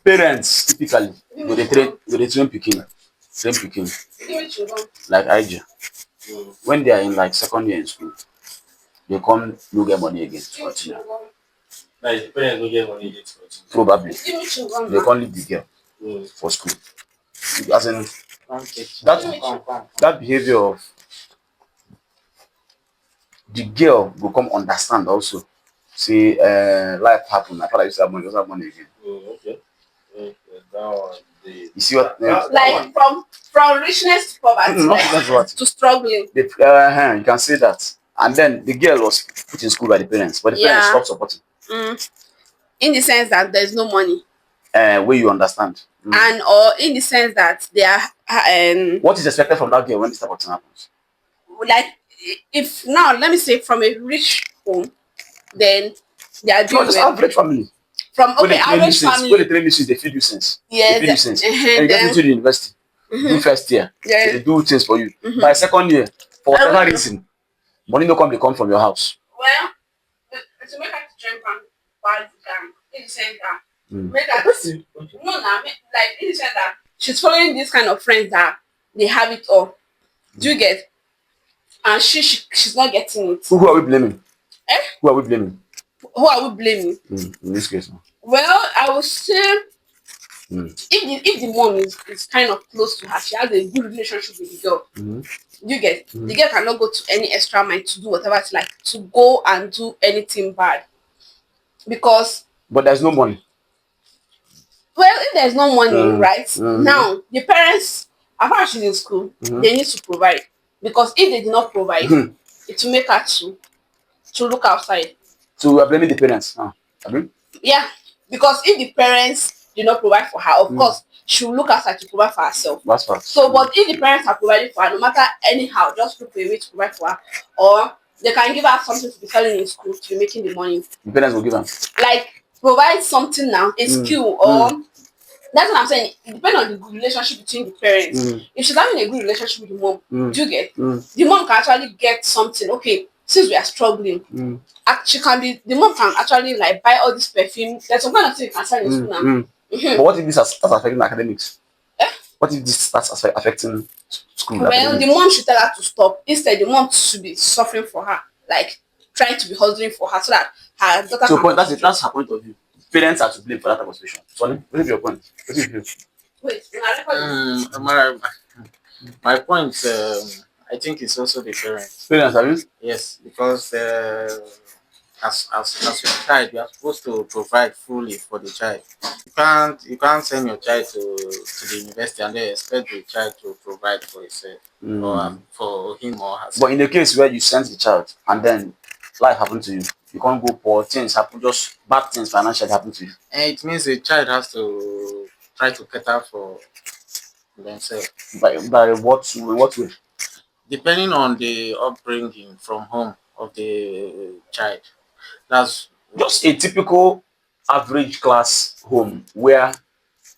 Parents typically go dey train pikin, like IG. When they are in like second year in school, they come no get money again to continue. Like the parents don't get money yet. Probably they can't leave the girl for school. As in that behavior of the girl will come understand also. See, life happen. My father used to have money, just have money again. Okay. That one, You see what? Like from richness to poverty, That's what. to struggling. You can say that. And then the girl was put in school by the parents, but the parents stopped supporting. In the sense that there's no money. Where you understand. And or in the sense that they are what is expected from that girl when this type of thing happens? Like if now let me say from a rich home, then they are doing just average family. From average family. Where they train you since they feed you since. Yes. They feed you since. And you get into the university. Do first year. They do things for you. By second year, for whatever reason, money no come from your house. Well, to make her to join bank, in the sense that make her like in the sense that she's following this kind of friends that they have it all. Do you get? And she's not getting it. Who are we blaming? Who are we blaming? Who are we blaming? In this case. Well, I would say if the mom is kind of close to her, she has a good relationship with the girl. You get the girl cannot go to any extra mile to do whatever it's like to go and do anything bad. Because but there's no money. Well, if there's no money, right? Now the parents, apart she's in school, they need to provide. Because if they did not provide, it will make her to look outside. So we are blaming the parents. Yeah. Because if the parents do not provide for her, of course, she will look outside to provide for herself. That's right. So, but if the parents are providing for her, no matter anyhow, just look for a way to provide for her, or they can give her something to be selling in school to be making the money. The parents will give her. Like, provide something now, a skill, or that's what I'm saying. It depends on the relationship between the parents. If she's having a good relationship with the mom, do you get? The mom can actually get something. Okay, since we are struggling, the mom can actually like buy all this perfume. There's some kind of thing you can sell in school now. But what if this starts affecting academics? What if this starts affecting school? Well, academics? the mom should tell her to stop. Instead, the mom should be suffering for her, like trying to be hustling for her, so that her daughter. So that's her point of view. Parents are to blame for that type of situation. So what is your point? What is your view? Wait, my point, I think it's also the parents. Parents, have you? Yes, because as a child, you are supposed to provide fully for the child. You can't send your child to the university and then expect the child to provide for himself or for him or herself. But in the case where you send the child and then life happened to you, you can't go poor, things happen, just bad things financially happen to you. And it means the child has to try to cater for themselves. By what way? Depending on the upbringing from home of the child. That's just a typical average class home where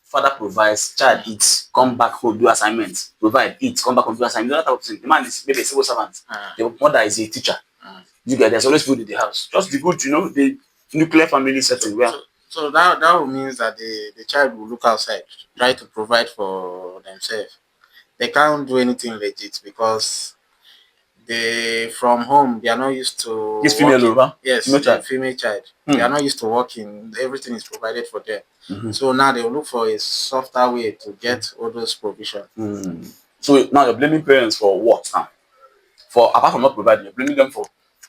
father provides, child eats, come back home, do assignments, provide, eat, come back home, do assignments. That type of thing. The man is maybe a civil servant. The mother is a teacher. You get there's always food in the house. Just the good, the nuclear family setting where. So that means that the child will look outside, try to provide for themselves. They can't do anything legit because from home they are not used to. It's female over. Yes, female child. They are not used to working. Everything is provided for them. So now they will look for a softer way to get all those provisions. So now you're blaming parents for what now? For apart from not providing, you're blaming them for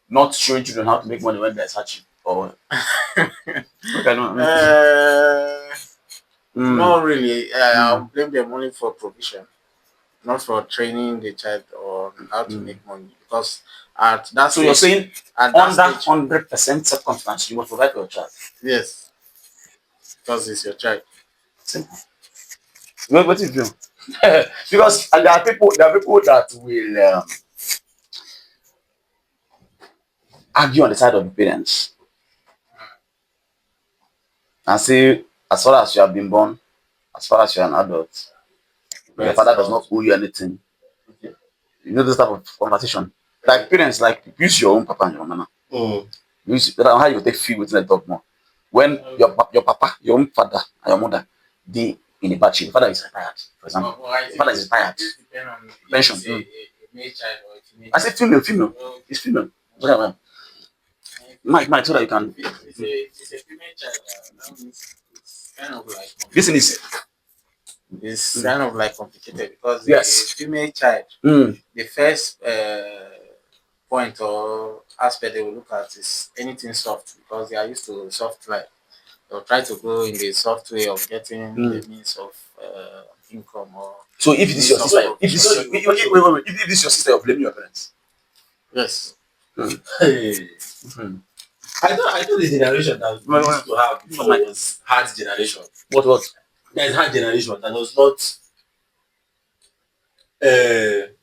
not showing children how to make money when they're searching or not really. I'll blame them only for provision, not for training the child on how to make money. Because at that so you're saying under 100% circumstance you must provide for your child. Yes, because it's your child. Simple. What is you? Because there are people that will argue on the side of the parents and say, as far as you have been born, as far as you're an adult, your father does not owe you anything. You know this type of conversation. Like parents, like use your own papa and your mama. Use how you take feel within the talk more. When your papa, your own father and your mother, they in a bad shape. The father is retired, for example. The father is retired. Pension. I said female. It's female. Okay, Mike, so that you can. It's a female child. That means it's kind of like This is. it's kind of like complicated because Yes. the female child, Mm. the first point or aspect they will look at is anything soft because they are used to soft life. They'll try to go in the soft way of getting the means of income or. So if this is your sister, if this is wait, if this is your sister, you're blaming your parents. Yes. Hey. I know the generation that we used to have before was hard generation. What? There is hard generation that was not.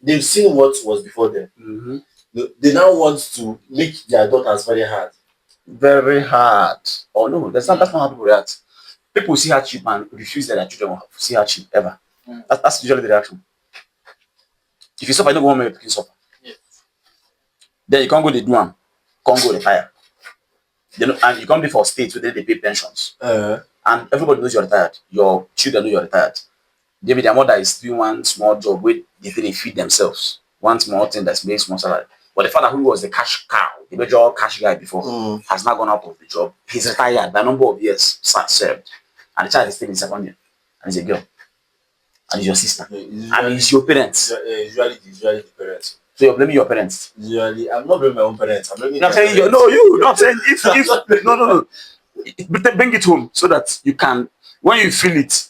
They've seen what was before them. Mm-hmm. They now want to make their daughters very hard. Very hard. Oh no, that's not how people react. People see hardship and refuse that their children will see hardship ever. That's usually the reaction. If you suffer, you don't go home and you suffer. Yes. Then you can't go to do one, can't go retire. And you can't be for state where they pay pensions. And everybody knows you're retired. Your children know you're retired. Maybe their mother is doing one small job where they feed themselves. One small thing that's made small salary. But the father who was the cash cow, the major cash guy before, has now gone out of the job. He's retired by a number of years served. And the child is still in second year. And he's a girl. And it's your sister. And it's your parents. Usually the parents. So you're blaming your parents. Usually, I'm not blaming my own parents. I'm blaming. No, I'm saying no, I'm saying if no. Bring it home so that you can, when you feel it,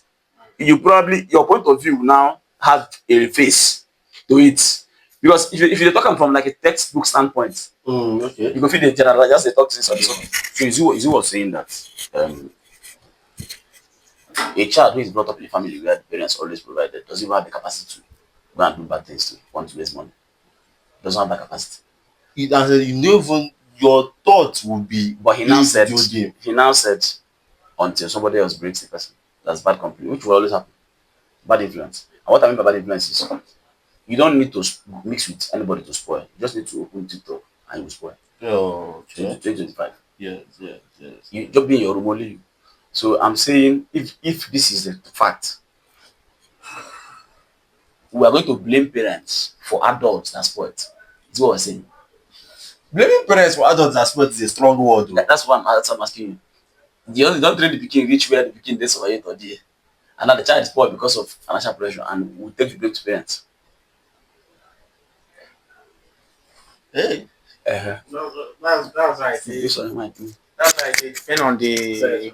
you probably, your point of view now have a face to it. Because if you're talking from like a textbook standpoint, okay, you can feel the general, just the talk to this on something. So Izu was saying that a child who is brought up in a family where the parents always provided doesn't even have the capacity to go and do bad things to want to raise money. Doesn't have that capacity. it as a, you know, even your thoughts would be. But he now said until somebody else breaks the person, that's bad company, which will always happen. Bad influence. And what I mean by bad influence is you don't need to mix with anybody to spoil. You just need to open TikTok and you will spoil. Oh, okay. 2025. Yes. You just be in your room only you. So I'm saying if this is the fact, we are going to blame parents for adults that spoil it. That's what we're saying. Blaming parents for adults that sport is a strong word. That's what I'm asking you. You don't train the pikin reach where the pikin dey survive or there. And now the child is poor because of financial pressure and we take the blame to parents. Hey. That's right. This one might be. That's right. It depends on the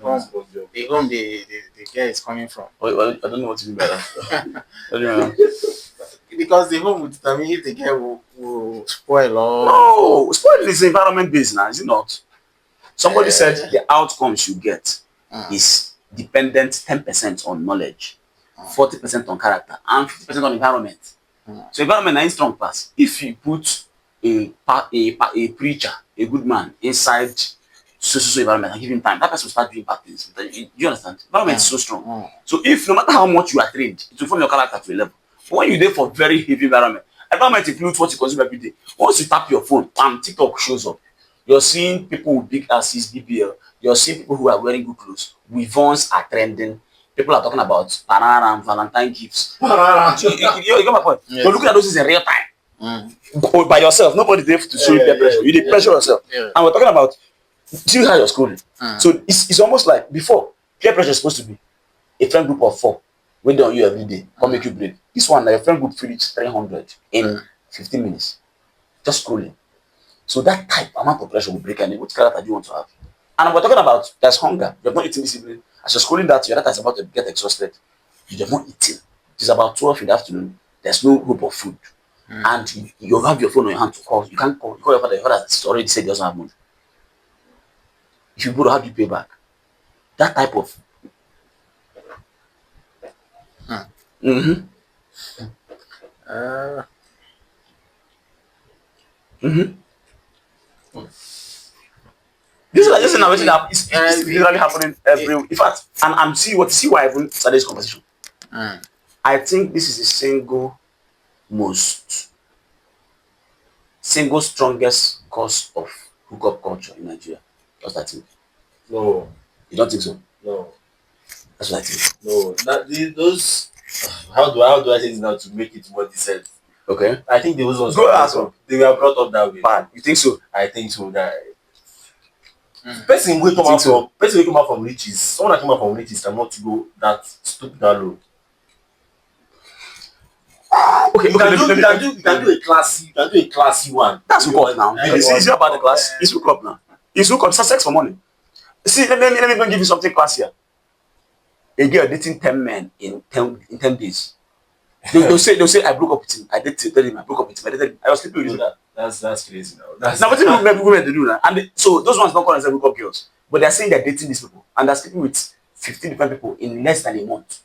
home the girl is coming from. I don't know what you mean by that. What do you mean? Because the home will determine if the girl will spoil or. No, spoiling is environment based now, is it not? Somebody said the outcomes you get is dependent 10% on knowledge, 40% on character, and 50% on environment. So environment is strong pass. If you put a preacher, a good man, inside so environment and give him time, that person will start doing bad things. Do you understand? Environment is so strong. So if no matter how much you are trained, it will form your character to a level. But when you're there for very heavy environment includes what you consume every day. Once you tap your phone, TikTok shows up. You're seeing people with big asses, BBL. You're seeing people who are wearing good clothes. Weavons are trending. People are talking about banana and Valentine gifts. So you got my point. Yes. You're looking at those things in real time. By yourself. Nobody there to show you peer pressure. You need pressure yourself. Yeah. And we're talking about see how you're schooling. So it's almost like before, peer pressure is supposed to be a friend group of 4 waiting on you every day. Come make you break. This one, like a friend group reach 300 in 15 minutes. Just scrolling. So that type amount of pressure will break any. What character do you want to have? And we're talking about there's hunger. You're not eating this evening. As you're scrolling that, your data is about to get exhausted. You have not eaten. It is about 12 in the afternoon. There's no hope of food. And you have your phone on your hand to call. You can't call. You call your father. Your father has already said he doesn't have money. If you borrow, how do you pay back? That type of. This is like just an innovation that is literally happening every. In fact, and I'm see why I even started this conversation. I think this is the single strongest cause of hookup culture in Nigeria. What I think. No. You don't think so? No. That's what I think. No, those. How do I say this now to make it more decent? Okay. I think those ones Go ask them. they were brought up that way. Bad. You think so? I think so. That person will come out from riches. Someone that came out from riches cannot go that stupid that low. Okay. You can do a classy one. That's hook up now. It's not about the class. It's hook up now. It's hook up. It's sex for money. See, let me even give you something classier. A girl dating 10 men in 10 days. They'll say I broke up with him. I dated him. I broke up with him. I was sleeping with him. That's crazy now. That's Now, what do women to do now? And so those ones don't call themselves broke up girls, but they're saying they're dating these people and they're sleeping with 15 different people in less than a month.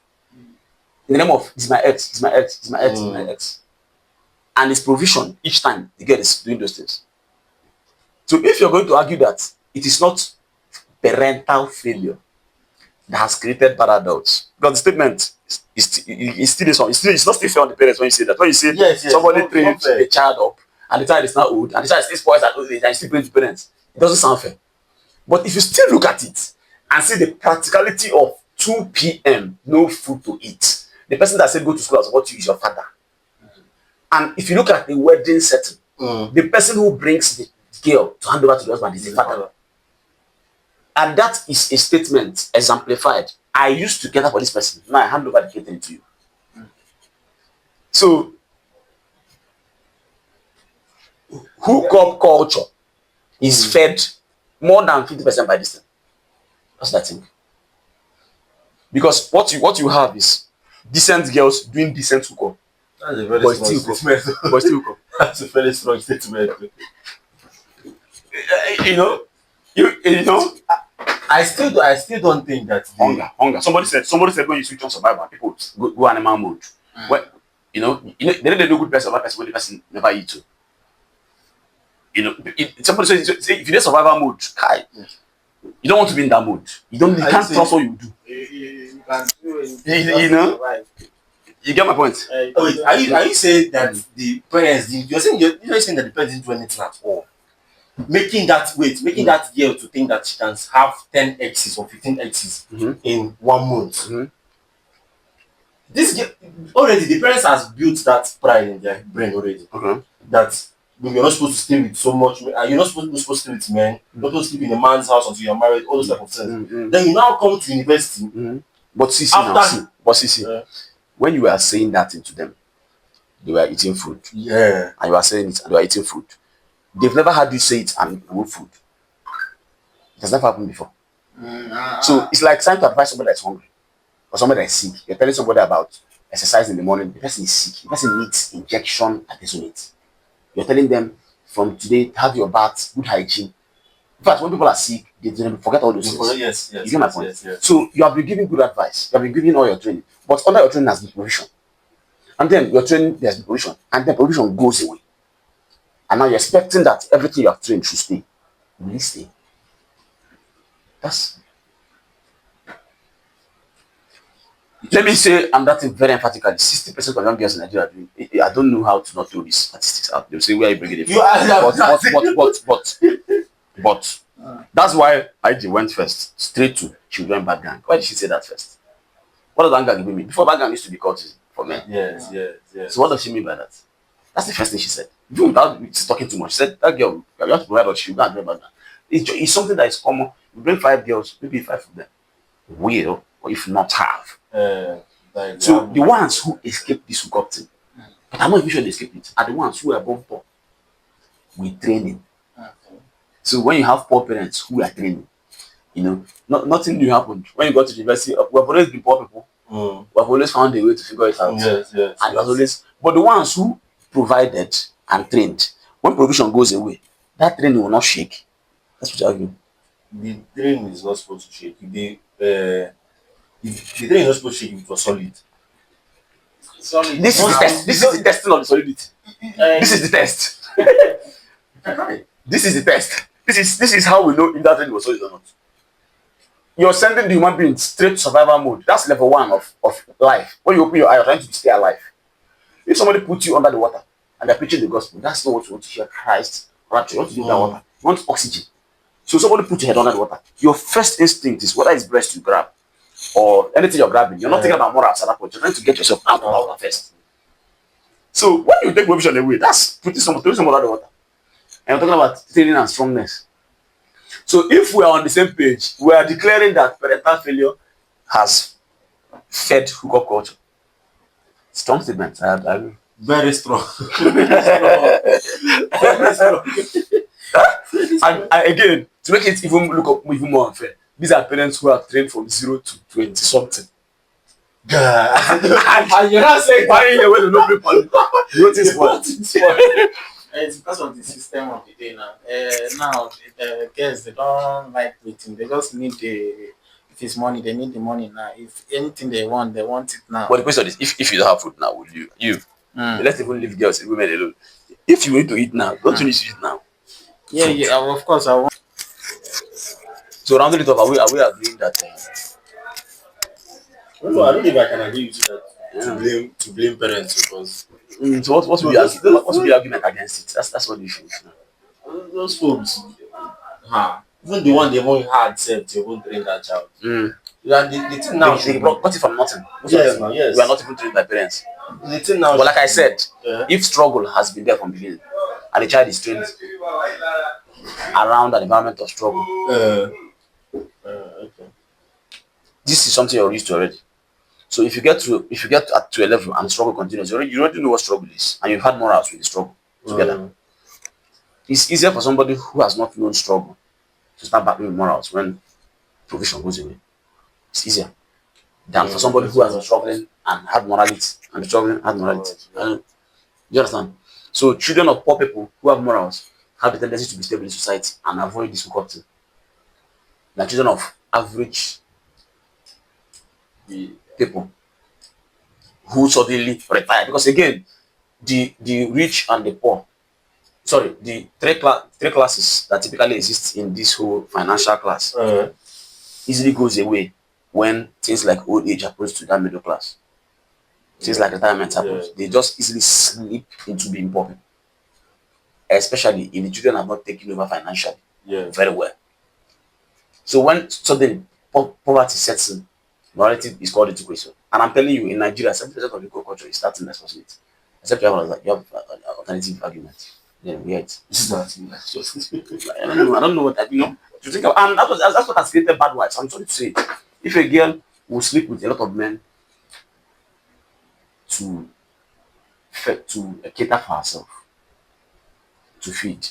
In the name of it's my ex, it's my ex, it's my ex, it's my ex. And it's provision each time the girl is doing those things. So if you're going to argue that it is not parental failure that has created bad adults, because the statement it's not still fair on the parents when you say that. When you say somebody trains a child up and the child is now old and the child still spoils at old age and still brings the parents, it doesn't sound fair. But if you still look at it and see the practicality of 2 p.m. no food to eat, the person that said go to school as what you is your father. And if you look at the wedding setting, the person who brings the girl to hand over to the husband is the father. And that is a statement exemplified. I used to get up for this person. Now I hand over the catering to you. So, hookup culture is fed more than 50% by this thing. That's that thing. Because what you have is decent girls doing decent hookup. That's a very strong statement. But still hookup. That's a very strong statement. You know. I still don't think that Hunger. Somebody said when you switch on survival, people go animal mode. Well, they don't do good person, bad person when the person never eat too. Somebody says if you're in survival mode, you don't want to be in that mode. You can't trust what you do. You can do it. You get my point? Wait, are you saying that the parents you're saying that the parents didn't do anything at all? Making that girl to think that she can have 10 exes or 15 exes in 1 month. This girl, already the parents has built that pride in their brain already. That you're not supposed to stay with so much, you're not supposed to stay with men, you're not supposed to sleep in a man's house until you're married, all those type of things. Then you now come to university. But when you are saying that into them, they were eating food. Yeah. And you are saying it and they were eating food. They've never had you say it and remove food. It has never happened before. So it's like trying to advise somebody that's hungry or somebody that's sick. You're telling somebody about exercise in the morning. The person is sick. The person needs injection adesonate. You're telling them from today, have your bath, good hygiene. In fact, when people are sick, they forget all those things. Yes, you get my point? Yes. So you have been giving good advice. You have been giving all your training. But under your training has been provision. And then your training, there's been provision. And then provision goes away. And now you're expecting that everything you have trained should stay. Will it stay? Let me say, and that is very emphatically, 60% of young girls in Nigeria I don't know how to not throw these statistics out. They'll say, where are you bringing it from? But that's why IG went first, straight to she went bad gang. Why did she say that first? What does bad gang mean? Before bad gang used to be courtesy for men. Yes. So what does she mean by that? That's the first thing she said. Even without talking too much, she said that girl, you have to provide what she got bad gang. It's something that is common. You bring 5 girls, maybe 5 of them will, or if not have. So the ones who escape this hookup thing, but I'm not even sure they escape it, are the ones who are born poor with training. So when you have poor parents who are training, nothing new happened. When you go to the university, we have always been poor people. We have always found a way to figure it out. Yes. But the ones who provided and trained, when provision goes away, that training will not shake. That's what I argue. The training is not supposed to shake. The training is not supposed to shake if it was solid. This is the test. This is the testing of the solidity. This is the test. This is the test. This is how we know if that training was solid or not. You're sending the human being straight to survival mode. That's level 1 of life. When you open your eye, you're trying to stay alive. If somebody puts you under the water and they're preaching the gospel, that's not what you want to hear. Christ, rapture. You want to do that water. You want oxygen. So somebody put your head under the water. Your first instinct is whether it's breast you grab. or anything you're grabbing, you're not thinking about morals at that point. You're trying to get yourself out of the water first. So when you take provision away, that's throwing some water out of the water. And we're talking about training and strongness. So if we are on the same page, we are declaring that parental failure has fed hookup culture. Strong statement. I agree. Very strong. And again, to make it even look up even more unfair, these are parents who are trained from 0 to 20 something. And you're not saying buying away the no people. Notice what? It's because of the system of the day now. Now, the girls, they don't like waiting. They just need if it's money, they need the money now. If anything they want it now. But the question is, if you don't have food now, will you? Let's even leave girls and women alone. If you need to eat now, don't you need to eat now? Yeah, of course I want. So rounding it up, are we agreeing that? No, I don't think I can agree with you that to blame parents because. So what will be the argument against it? That's what the issue is now. Those folks, even the one they won't hard self, they won't train that child. Yeah, the thing now. They got it from nothing. Yes, man, yes. We are not even trained by parents. The thing now. But like I said, if struggle has been there from the beginning, and the child is trained around an environment of struggle, Okay. this is something you're used to already. So if you get to a level and struggle continues, you already know what struggle is, and you've had morals with the struggle together. It's easier for somebody who has not known struggle to start battling with morals when provision goes away. It's easier than for somebody who has been struggling and had morality, and struggling had morality. You understand? So children of poor people who have morals have the tendency to be stable in society and avoid this hookup thing. The children of average people who suddenly retire, because again, the rich and the poor, sorry, the three classes that typically exist in this whole financial class easily goes away when things like old age approach to that middle class. Things like retirement happens. They just easily slip into being poor people, especially if the children have not taken over financially very well. So when suddenly poverty sets in, morality is called into question. And I'm telling you, in Nigeria, 70% of the culture is starting responsibility. Except you have an alternative argument. Yeah, it. I don't know what I know. To think of, and that's what has created bad wives. I'm sorry to say. If a girl will sleep with a lot of men to cater for herself, to feed,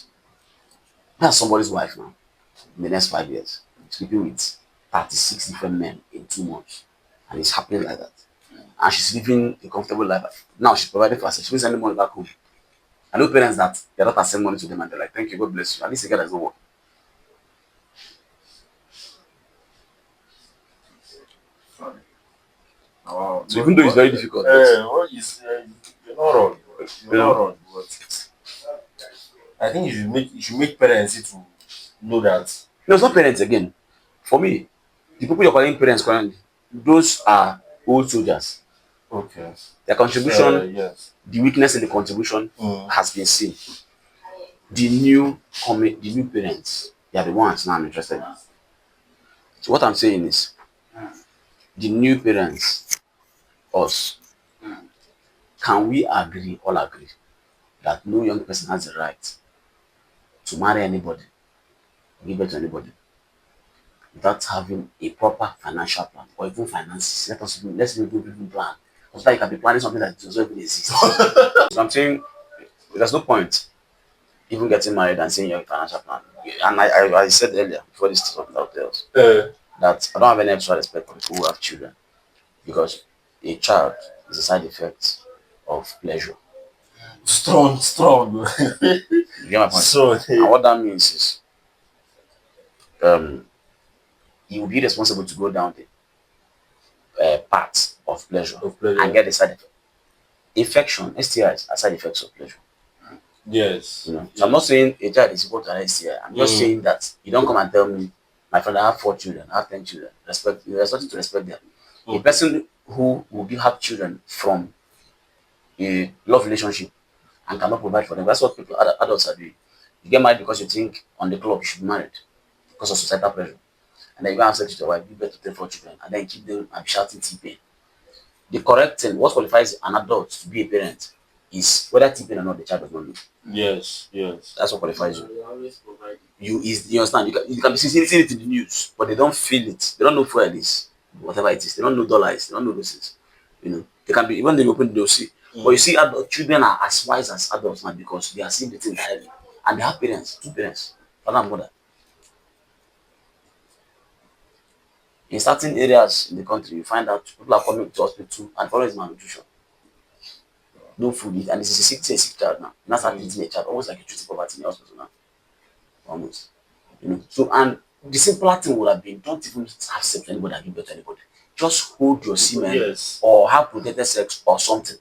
that's somebody's wife now. In the next 5 years, sleeping with 36 different men in 2 months, and it's happening like that. And she's living a comfortable life. Now she's providing for herself. She's sending money back home. I know parents that their daughter send money to them and they're like, "Thank you, God bless you." At least the girl does not work. So even though it's very difficult, you're not wrong. You're not wrong. But I think you should make parents to know that. no, it's not parents again. For me, the people you're calling parents currently, those are old soldiers. Okay. Their contribution, Yes. the weakness in the contribution has been seen. The new parents, they are the ones now I'm interested in. So what I'm saying is, the new parents, us, can we all agree that no young person has the right to marry anybody, give birth to anybody, without having a proper financial plan or even finances? Let's even plan. So that you can be planning something that doesn't even exist. So I'm saying there's no point even getting married and saying you have a financial plan. And I said earlier before this talking out there that I don't have any extra respect for people who have children, because a child is a side effect of pleasure. Strong. You get my point? So And what that means is you will be responsible to go down the path of pleasure and get the side effect. Infection, STIs are side effects of pleasure. yes. You know? So I'm not saying a child is equal to an STI. I'm just saying that you don't come and tell me, my friend, I have 4 children, I have 10 children. There's nothing to respect them. A person who will have children from a love relationship and cannot provide for them, that's what adults are doing. You get married because you think on the club you should be married because of societal pressure. and then you go and have sex with your wife, give birth to 3, 4 children, and then keep them and be shouting T-pain. The correct thing, what qualifies an adult to be a parent, is whether T-pain or not, the child does not know. Yes, yes. That's what qualifies you. You always provide. You understand? You can be seeing it in the news, but they don't feel it. They don't know fuel is, whatever it is. They don't know dollars. They don't know those things. You know, they can be even they open they'll see. But you see, adult children are as wise as adults now because they are seeing the thing directly, and they have parents, 2 parents, father and mother. In certain areas in the country, you find out people are coming to hospital and problem is malnutrition. No food, and this is a sick child now. Now start eating a child, almost like a treating poverty in the hospital now. Almost. You know. So and the simpler thing would have been don't even have sex with anybody and give birth to anybody. Just hold your semen Yes. or have protected sex or something.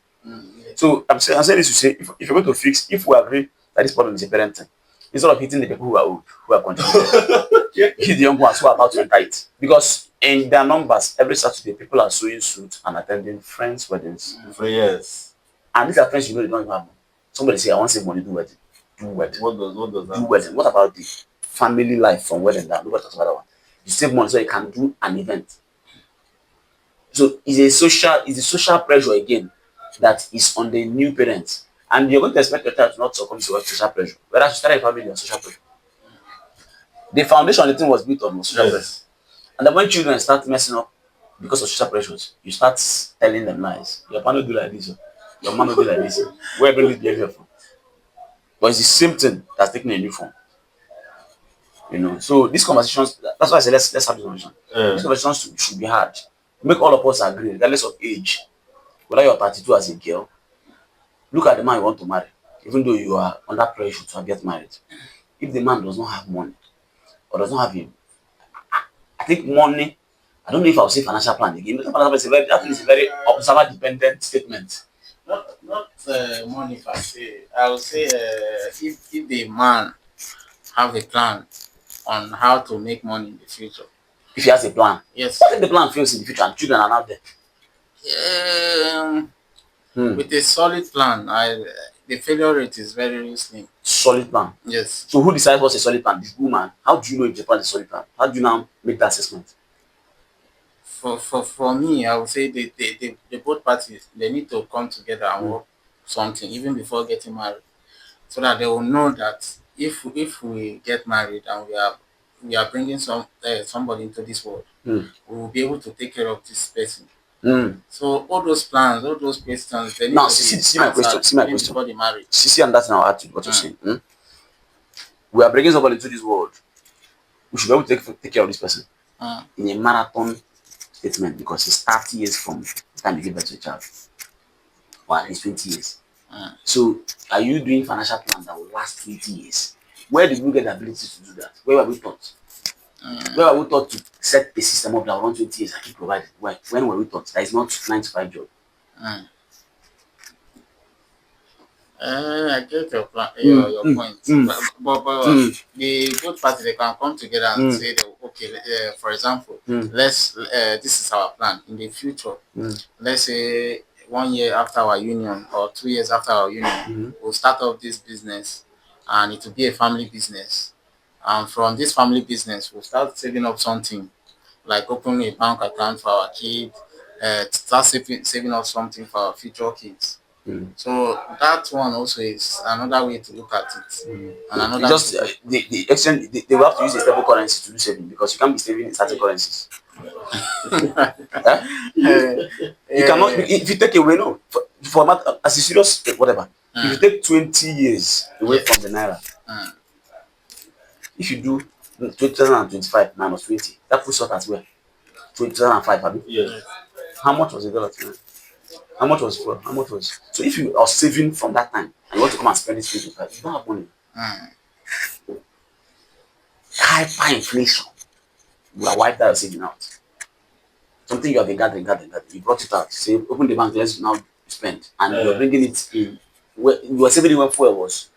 So I'm saying this to say if you're going to fix, if we agree that this problem is a parenting, instead of hitting the people who are old, who are contributing, hit the young ones who are about to enter it. Because in their numbers, every Saturday people are sewing suits and attending friends' weddings. Yes. And these are friends you know they don't even have money. Somebody say, I want to save money, do wedding. Do wedding. What does that Do wedding. What about the family life from wedding down? Nobody talks about that one. You save money so you can do an event. So it's a social pressure again that is on the new parents. And you're going to expect your child to not succumb to social pressure. Whereas you start a family on social pressure. The foundation of the thing was built on social pressure. Yes. And then when children start messing up because of social pressures, you start telling them lies. Your man will do like this. Your man will do like this. Where bring this behavior from? But it's the same thing that's taking a new form. You know, so these conversations, that's why I say let's have this conversation. These conversations should be hard. Make all of us agree, regardless of age. Whether you're 32 as a girl, look at the man you want to marry, even though you are under pressure to get married. If the man does not have money or does not have him, I think money, I don't know if I'll say financial plan again. Financial plan is a very observer dependent statement. Not money per se. I would say if the man have a plan on how to make money in the future. If he has a plan. Yes. What if the plan fails in the future and children are not there? With a solid plan, the failure rate is very slim. Solid plan. Yes. So who decides what's a solid plan? This woman. How do you know if the plan is a solid plan? How do you now make that assessment? For me, I would say the both parties they need to come together and work something even before getting married, so that they will know that if we get married and we are bringing somebody into this world, we will be able to take care of this person. So all those plans, all those questions, they need Now, to see my question. before the marriage. See, and that's now add to what you're saying. We are bringing somebody into this world. We should be able to take care of this person in a marathon statement because it's 30 years from the time you give birth to a child, or at least 20 years. So, are you doing financial plan that will last 20 years? Where did we get the ability to do that? Where were we taught? Where were we taught to set a system up that will run 20 years and keep providing? When were we taught that is not 9 to 5 job? I get your plan, your point. But the both parties they can come together and say that okay, for example, let's this is our plan in the future. Let's say 1 year after our union or 2 years after our union, we'll start up this business, and it will be a family business. And from this family business, we'll start saving up something, like opening a bank account for our kids, start saving up something for our future kids. So that one also is another way to look at it. And another Just the exchange, they will have to use a stable currency to do saving because you can't be saving in certain currencies. You cannot, if you take away, no, for as a serious whatever, if you take 20 years away from the naira, if you do 2025 minus 20, that puts us at where? 2005, Yes. how much was the dollar? How much was fuel? How much was? So if you are saving from that time and you want to come and spend it, you don't have money. Hyperinflation will have wiped that saving out. Something you have been gathering. You brought it out. Say, open the bank, let's now spend. And you're bringing it in. You were saving it when fuel was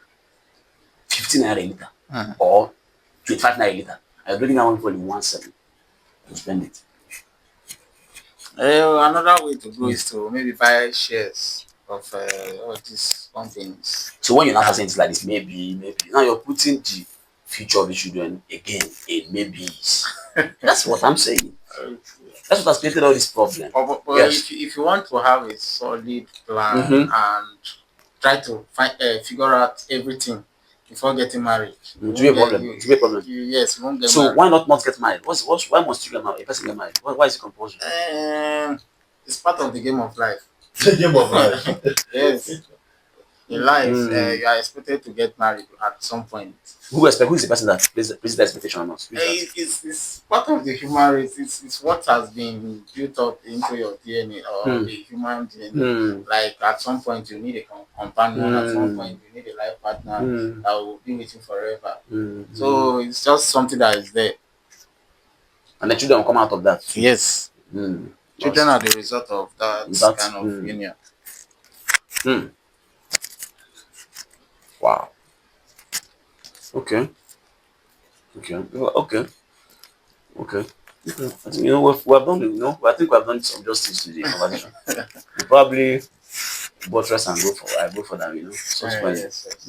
15 naira a liter or 25 naira a liter. And you're bringing that one fuel in 1.7 to spend it. Another way to go is to maybe buy shares of all these companies. So when you're not saying things like this, maybe now you're putting the future of the children again in maybe. That's what I'm saying. That's what has created all this problem. But Yes. if you want to have a solid plan Mhm. and try to figure out everything before getting married, It will be a problem. It will be a problem. Yes, you won't get So married. why not get married? Why must you get married? A person get married. Why is it compulsory? It's part of the game of life. The game of life. Yes. In life, Mm. you are expected to get married at some point. Who is the person that places the expectation on us? Who is that? It's part of the human race. It's what has been built up into your DNA or the human DNA. Like at some point you need a companion. At some point you need a life partner that will be with you forever. So it's just something that is there. And the children will come out of that. Yes. Children are the result of that kind of union. Wow. Okay. Okay. I think we've done. I think we've done some justice to the conversation. We probably buttress and go for that. Subsequently. Yes.